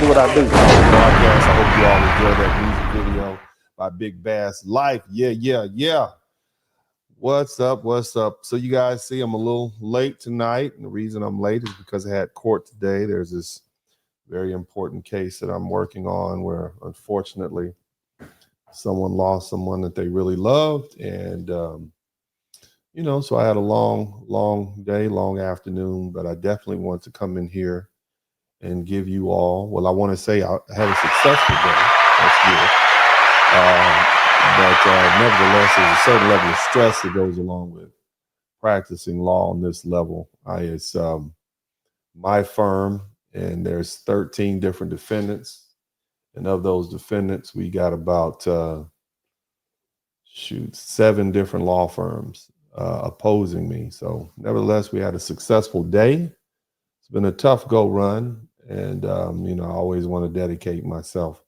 do what I do. Broadcast. I hope you all enjoyed that music video by Big Bass Life. Yeah. What's up? So you guys see I'm a little late tonight, and the reason I'm late is because I had court today. There's this very important case that I'm working on where, unfortunately, someone lost someone that they really loved, and so I had a long day, long afternoon, but I definitely want to come in here and give you all, well, I want to say I had a successful day. That's good. But nevertheless, there's a certain level of stress that goes along with practicing law on this level. It's my firm, and there's 13 different defendants. And of those defendants, we got about 7 different law firms opposing me. So nevertheless, we had a successful day. It's been a tough go run. And, I always want to dedicate myself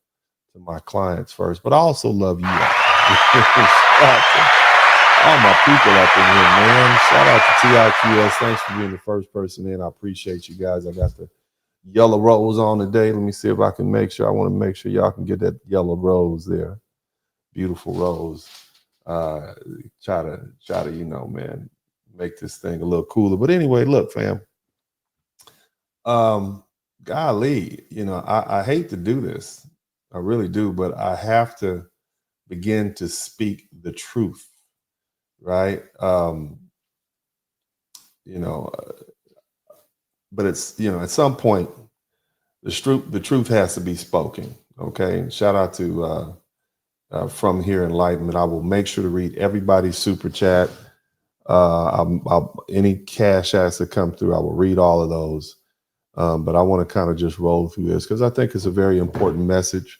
to my clients first, but I also love you all. Shout out to all my people up in here, man. Shout out to TIQS. Thanks for being the first person in. I appreciate you guys. I got the yellow rose on today. Let me see if I can make sure. I want to make sure y'all can get that yellow rose there. Beautiful rose. Try to, man, make this thing a little cooler. But anyway, look, fam. Golly, I hate to do this. I really do, but I have to begin to speak the truth, right? But it's, at some point, the truth has to be spoken, okay? Shout out to From Here Enlightenment. I will make sure to read everybody's super chat. Any cash ads that come through, I will read all of those. But I want to kind of just roll through this because I think it's a very important message.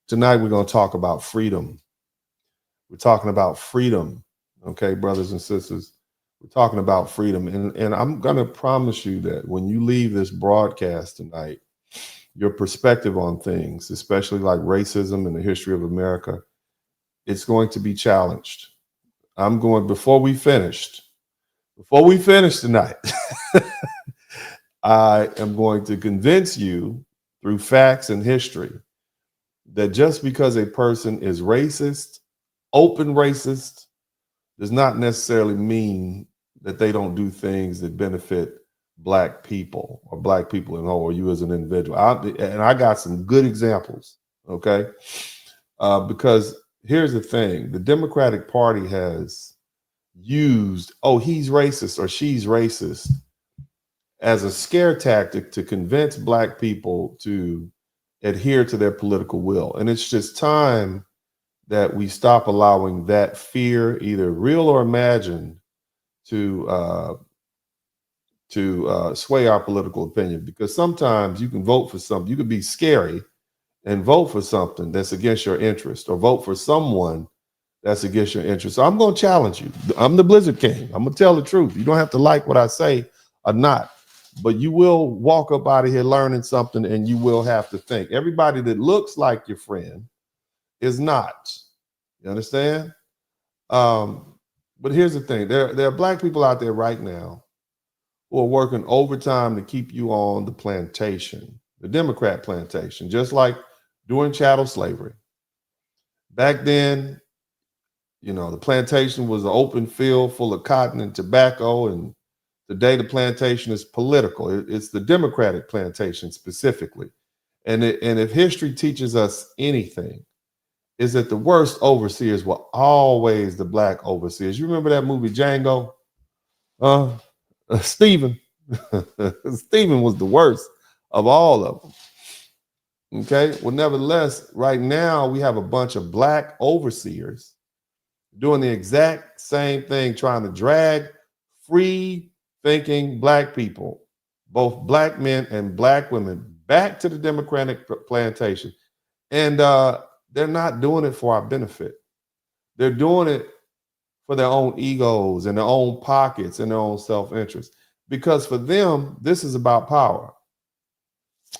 Tonight, we're going to talk about freedom. We're talking about freedom, okay, brothers and sisters. We're talking about freedom. And I'm going to promise you that when you leave this broadcast tonight, your perspective on things, especially like racism and the history of America, it's going to be challenged. Before we finish tonight, I am going to convince you through facts and history that just because a person is racist, open racist, does not necessarily mean that they don't do things that benefit Black people or Black people in whole, or you as an individual. I got some good examples, okay? Because here's the thing. The Democratic Party has used, he's racist or she's racist, as a scare tactic to convince Black people to adhere to their political will. And it's just time that we stop allowing that fear, either real or imagined, to sway our political opinion. Because sometimes you can vote for something, you can be scary and vote for something that's against your interest, or vote for someone that's against your interest. So I'm going to challenge you. I'm the Blizzard King. I'm going to tell the truth. You don't have to like what I say or not. But you will walk up out of here learning something, and you will have to think. Everybody that looks like your friend is not. You understand? But here's the thing. There are Black people out there right now who are working overtime to keep you on the plantation, the Democrat plantation, just like during chattel slavery. Back then, the plantation was an open field full of cotton and tobacco, and today, the plantation is political. It's the Democratic plantation specifically. And if history teaches us anything, is that the worst overseers were always the Black overseers. You remember that movie Django? Stephen. Stephen was the worst of all of them. Okay? Well, nevertheless, right now, we have a bunch of Black overseers doing the exact same thing, trying to drag free thinking Black people, both Black men and Black women, back to the Democratic plantation. And they're not doing it for our benefit. They're doing it for their own egos and their own pockets and their own self-interest. Because for them, this is about power.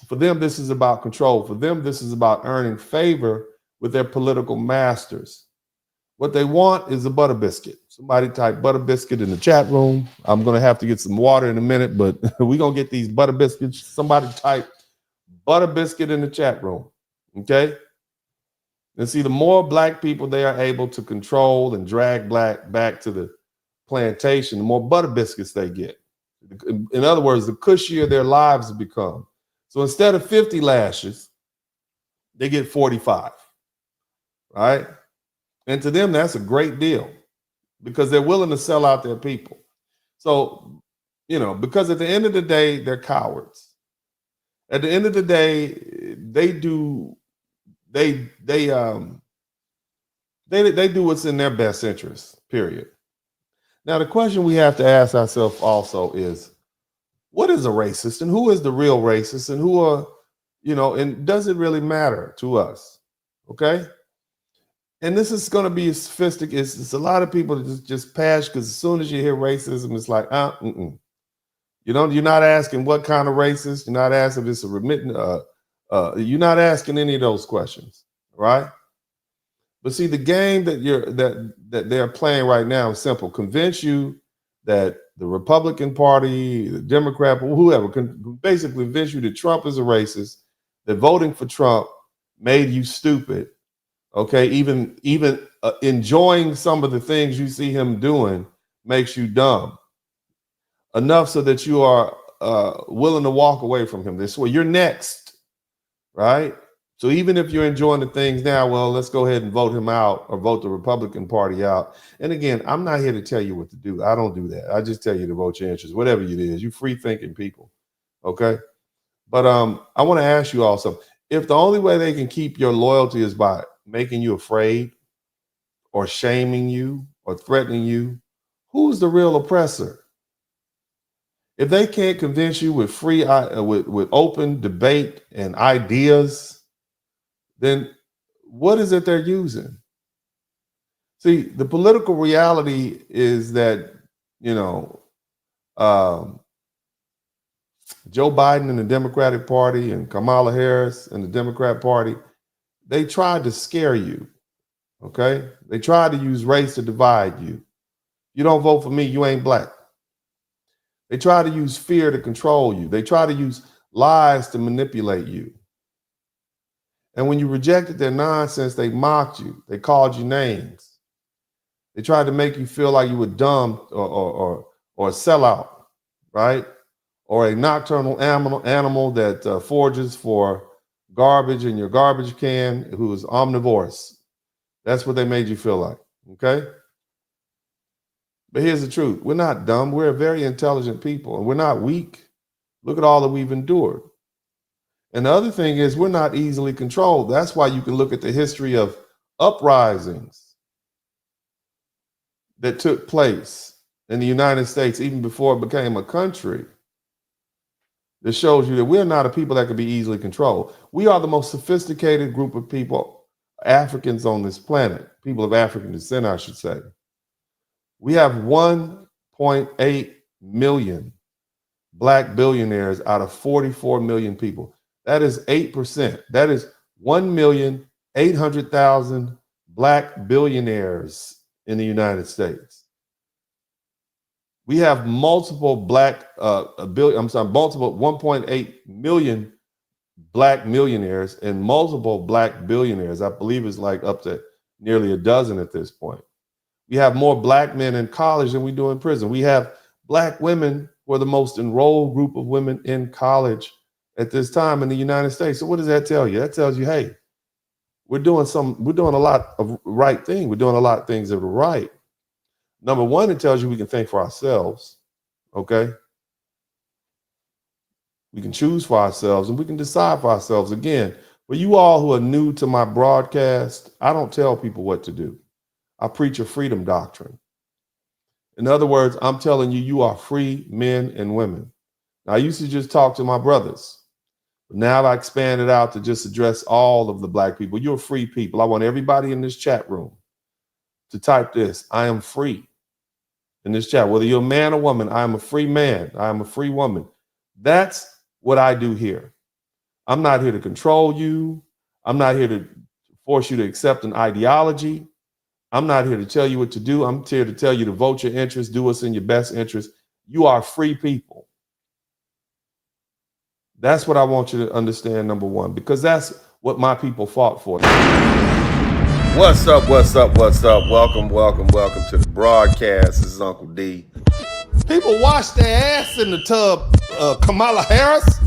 For them, this is about control. For them, this is about earning favor with their political masters. What they want is a butter biscuit. Somebody type butter biscuit in the chat room. I'm going to have to get some water in a minute, but we're going to get these butter biscuits. Somebody type Butter biscuit in the chat room. Okay. And see, the more black people they are able to control and drag black back to the plantation, the more butter biscuits they get. In other words, the cushier their lives become. So instead of 50 lashes, they get 45, right? And to them, that's a great deal because they're willing to sell out their people. So, because at the end of the day, they're cowards. At the end of the day, they do what's in their best interest, period. Now, the question we have to ask ourselves also is, what is a racist and who is the real racist and who are, and does it really matter to us? Okay. And this is going to be sophisticated. It's a lot of people that just pass because as soon as you hear racism, it's like, you're not asking what kind of racist. You're not asking if it's a remittent. You're not asking any of those questions, right? But see, the game that they're playing right now is simple: convince you that the Republican Party, the Democrat, or whoever, can basically convince you that Trump is a racist, that voting for Trump made you stupid. Okay, even enjoying some of the things you see him doing makes you dumb enough so that you are willing to walk away from him. This way, you're next, right? So even if you're enjoying the things now, well, let's go ahead and vote him out or vote the Republican Party out. And again, I'm not here to tell you what to do. I don't do that. I just tell you to vote your interest, whatever it is. You free thinking people, okay? But I want to ask you also, if the only way they can keep your loyalty is by making you afraid or shaming you or threatening you, who's the real oppressor? If they can't convince you with free, with open debate and ideas, then what is it they're using? See, the political reality is that, Joe Biden and the Democratic Party and Kamala Harris and the Democrat Party, they tried to scare you, okay? They tried to use race to divide you. You don't vote for me, you ain't black. They try to use fear to control you. They try to use lies to manipulate you. And when you rejected their nonsense, they mocked you. They called you names. They tried to make you feel like you were dumb or a sellout, right? Or a nocturnal animal that forages for garbage in your garbage can, who is omnivorous. That's what they made you feel like, okay? But here's the truth. We're not dumb. We're very intelligent people, and we're not weak. Look at all that we've endured. And the other thing is we're not easily controlled. That's why you can look at the history of uprisings that took place in the United States even before it became a country. That shows you that we're not a people that can be easily controlled. We are the most sophisticated group of people, Africans on this planet, people of African descent, I should say. We have 1.8 million black billionaires out of 44 million people. That is 8%. That is 1,800,000 black billionaires in the United States. We have multiple multiple 1.8 million black millionaires and multiple black billionaires. I believe it's like up to nearly a dozen at this point. We have more black men in college than we do in prison. We have black women who are the most enrolled group of women in college at this time in the United States. So what does that tell you? That tells you, hey, we're doing a lot of right thing. We're doing a lot of things that are right. Number one, it tells you we can think for ourselves, okay? We can choose for ourselves and we can decide for ourselves. Again, for you all who are new to my broadcast, I don't tell people what to do. I preach a freedom doctrine. In other words, I'm telling you, you are free men and women. Now, I used to just talk to my brothers. But now I expanded out to just address all of the black people. You're free people. I want everybody in this chat room to type this: I am free. In this chat, whether you're a man or woman, I am a free man. I am a free woman. That's what I do here. I'm not here to control you. I'm not here to force you to accept an ideology. I'm not here to tell you what to do. I'm here to tell you to vote your interest, do what's in your best interest. You are free people. That's what I want you to understand, number one, because that's what my people fought for. What's up, what's up, what's up? Welcome, welcome, welcome to the broadcast. This is Uncle D. People wash their ass in the tub, Kamala Harris.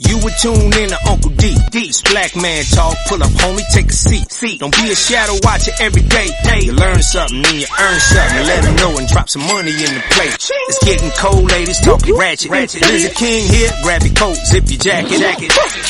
You would tune in to Uncle D. This black man talk. Pull up, homie, take a seat. Don't be a shadow watcher every day. You learn something, then you earn something. Let them know and drop some money in the plate. It's getting cold, ladies, talking ratchet. Blizzard King here, grab your coat, zip your jacket.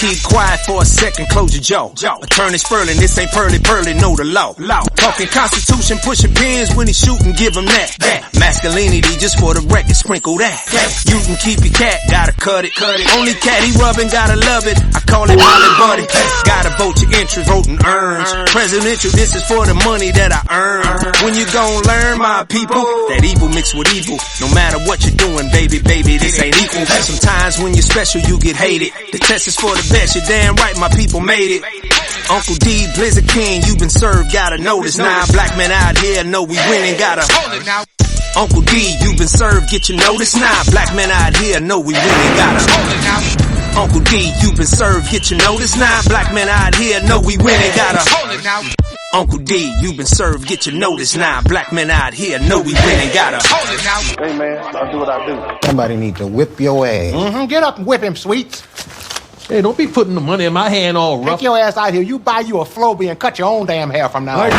Keep quiet for a second, close your jaw. Attorney Spurling, this ain't pearly, know the law. Talking Constitution, pushing pins when he shooting, give him that. Masculinity, just for the record, sprinkle that. You can keep your cat, gotta cut it. Only cat he rubbing, gotta love it. I call it Molly Buddy. Gotta vote your interest, voting earns. Presidential, this is for the money that I earn. When you gon' learn, my people, that evil mixed with evil. No matter what you're doing, baby, this ain't equal. Sometimes when you're special, you get hated. The test is for the best, you're damn right, my people made it. Uncle D, Blizzard King, you been served, gotta notice. Now black men out here know we winning, gotta hold it now. Uncle D, you been served, get your notice now. Black men out here know we winning, gotta hold it now. Uncle D, you been served, get your notice now. Black men out here know we winning, gotta hold it now. Uncle D, you been served, get your notice now. Black men out here know we winning, gotta hold it now. Hey man, I'll do what I do. Somebody need to whip your ass. Get up and whip him, Sweets. Hey, don't be putting the money in my hand all rough. Take your ass out here. You buy you a Flowbee and cut your own damn hair from now on.